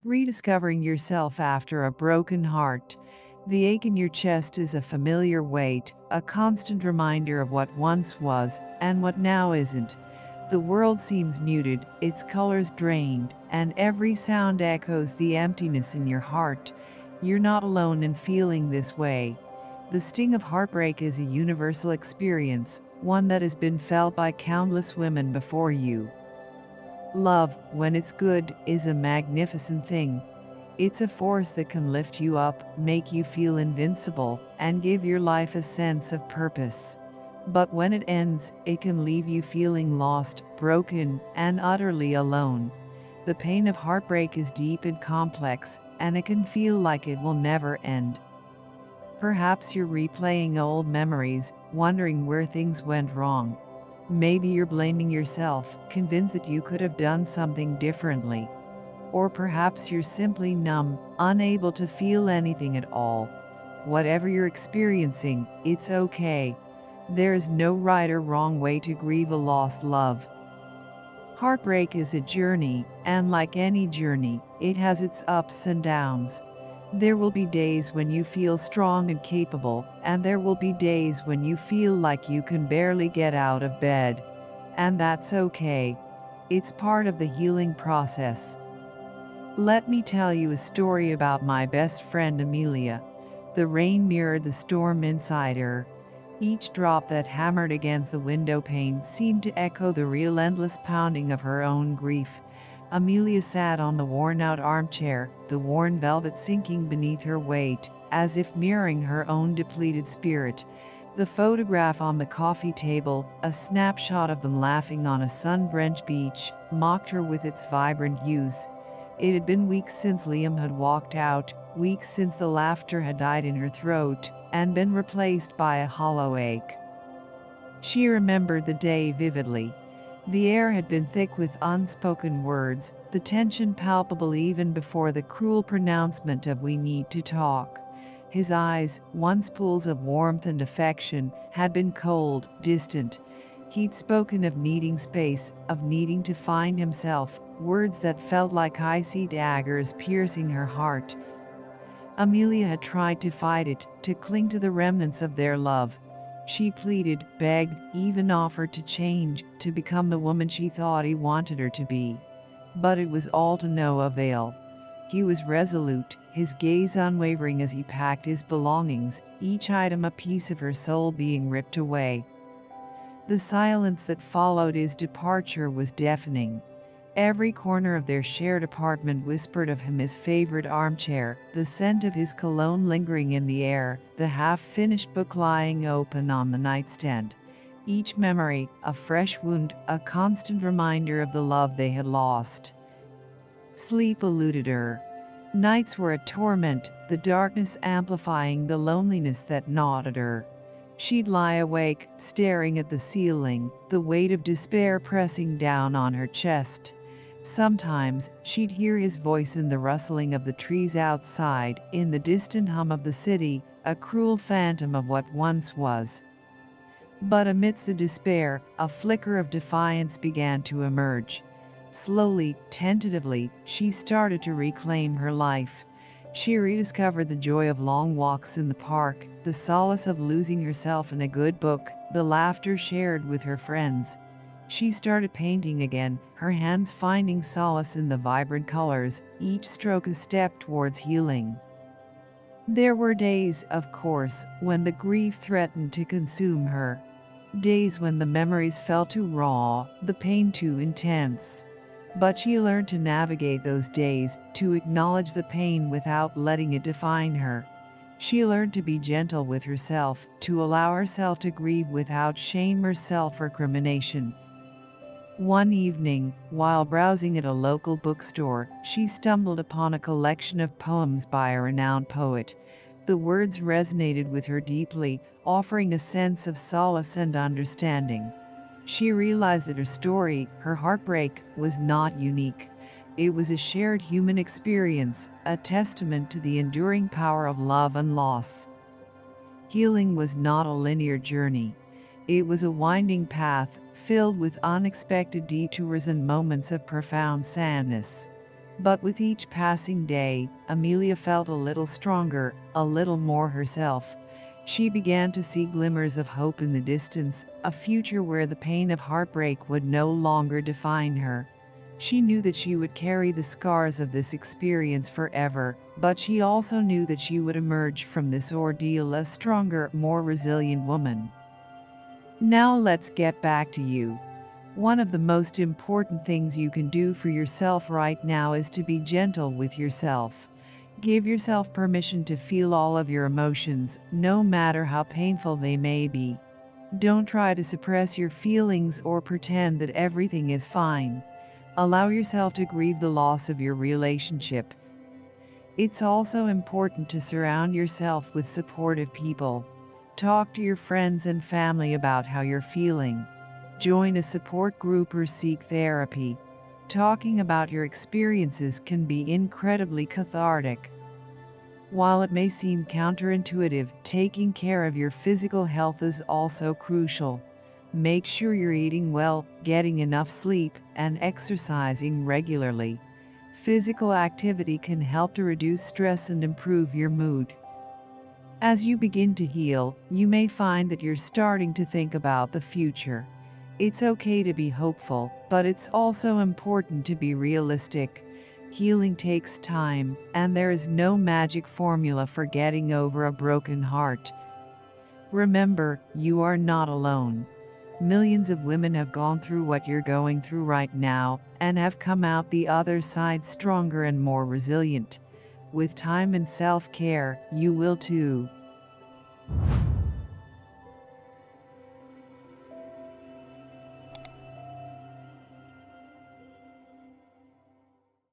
Rediscovering yourself after a broken heart. The ache in your chest is a familiar weight, a constant reminder of what once was and what now isn't. The world seems muted, its colors drained, and every sound echoes the emptiness in your heart. You're not alone in feeling this way. The sting of heartbreak is a universal experience, one that has been felt by countless women before you. Love, when it's good, is a magnificent thing. It's a force that can lift you up, make you feel invincible, and give your life a sense of purpose. But when it ends, it can leave you feeling lost, broken, and utterly alone. The pain of heartbreak is deep and complex, and it can feel like it will never end. Perhaps you're replaying old memories, wondering where things went wrong. Maybe you're blaming yourself, convinced that you could have done something differently. Or perhaps you're simply numb, unable to feel anything at all. Whatever you're experiencing, it's okay. There is no right or wrong way to grieve a lost love. Heartbreak is a journey, and like any journey, it has its ups and downs. There will be days when you feel strong and capable, and there will be days when you feel like you can barely get out of bed. And that's okay. It's part of the healing process. Let me tell you a story about my best friend Amelia. The rain mirrored the storm inside her. Each drop that hammered against the window pane seemed to echo the relentless pounding of her own grief. Amelia sat on the worn-out armchair, the worn velvet sinking beneath her weight, as if mirroring her own depleted spirit. The photograph on the coffee table, a snapshot of them laughing on a sun-drenched beach, mocked her with its vibrant hues. It had been weeks since Liam had walked out, weeks since the laughter had died in her throat, and been replaced by a hollow ache. She remembered the day vividly. The air had been thick with unspoken words, the tension palpable even before the cruel pronouncement of "we need to talk." His eyes, once pools of warmth and affection, had been cold, distant. He'd spoken of needing space, of needing to find himself, words that felt like icy daggers piercing her heart. Amelia had tried to fight it, to cling to the remnants of their love. She pleaded, begged, even offered to change, to become the woman she thought he wanted her to be. But it was all to no avail. He was resolute, his gaze unwavering as he packed his belongings, each item a piece of her soul being ripped away. The silence that followed his departure was deafening. Every corner of their shared apartment whispered of him: his favorite armchair, the scent of his cologne lingering in the air, the half-finished book lying open on the nightstand. Each memory, a fresh wound, a constant reminder of the love they had lost. Sleep eluded her. Nights were a torment, the darkness amplifying the loneliness that gnawed at her. She'd lie awake, staring at the ceiling, the weight of despair pressing down on her chest. Sometimes, she'd hear his voice in the rustling of the trees outside, in the distant hum of the city, a cruel phantom of what once was. But amidst the despair, a flicker of defiance began to emerge. Slowly, tentatively, she started to reclaim her life. She rediscovered the joy of long walks in the park, the solace of losing herself in a good book, the laughter shared with her friends. She started painting again, her hands finding solace in the vibrant colors, each stroke a step towards healing. There were days, of course, when the grief threatened to consume her. Days when the memories felt too raw, the pain too intense. But she learned to navigate those days, to acknowledge the pain without letting it define her. She learned to be gentle with herself, to allow herself to grieve without shame or self-recrimination. One evening, while browsing at a local bookstore, she stumbled upon a collection of poems by a renowned poet. The words resonated with her deeply, offering a sense of solace and understanding. She realized that her story, her heartbreak, was not unique. It was a shared human experience, a testament to the enduring power of love and loss. Healing was not a linear journey. It was a winding path, filled with unexpected detours and moments of profound sadness. But with each passing day, Amelia felt a little stronger, a little more herself. She began to see glimmers of hope in the distance, a future where the pain of heartbreak would no longer define her. She knew that she would carry the scars of this experience forever, but she also knew that she would emerge from this ordeal a stronger, more resilient woman. Now let's get back to you. One of the most important things you can do for yourself right now is to be gentle with yourself. Give yourself permission to feel all of your emotions, no matter how painful they may be. Don't try to suppress your feelings or pretend that everything is fine. Allow yourself to grieve the loss of your relationship. It's also important to surround yourself with supportive people. Talk to your friends and family about how you're feeling. Join a support group or seek therapy. Talking about your experiences can be incredibly cathartic. While it may seem counterintuitive, taking care of your physical health is also crucial. Make sure you're eating well, getting enough sleep, and exercising regularly. Physical activity can help to reduce stress and improve your mood. As you begin to heal, you may find that you're starting to think about the future. It's okay to be hopeful, but it's also important to be realistic. Healing takes time, and there is no magic formula for getting over a broken heart. Remember, you are not alone. Millions of women have gone through what you're going through right now and have come out the other side stronger and more resilient. With time and self-care, you will too.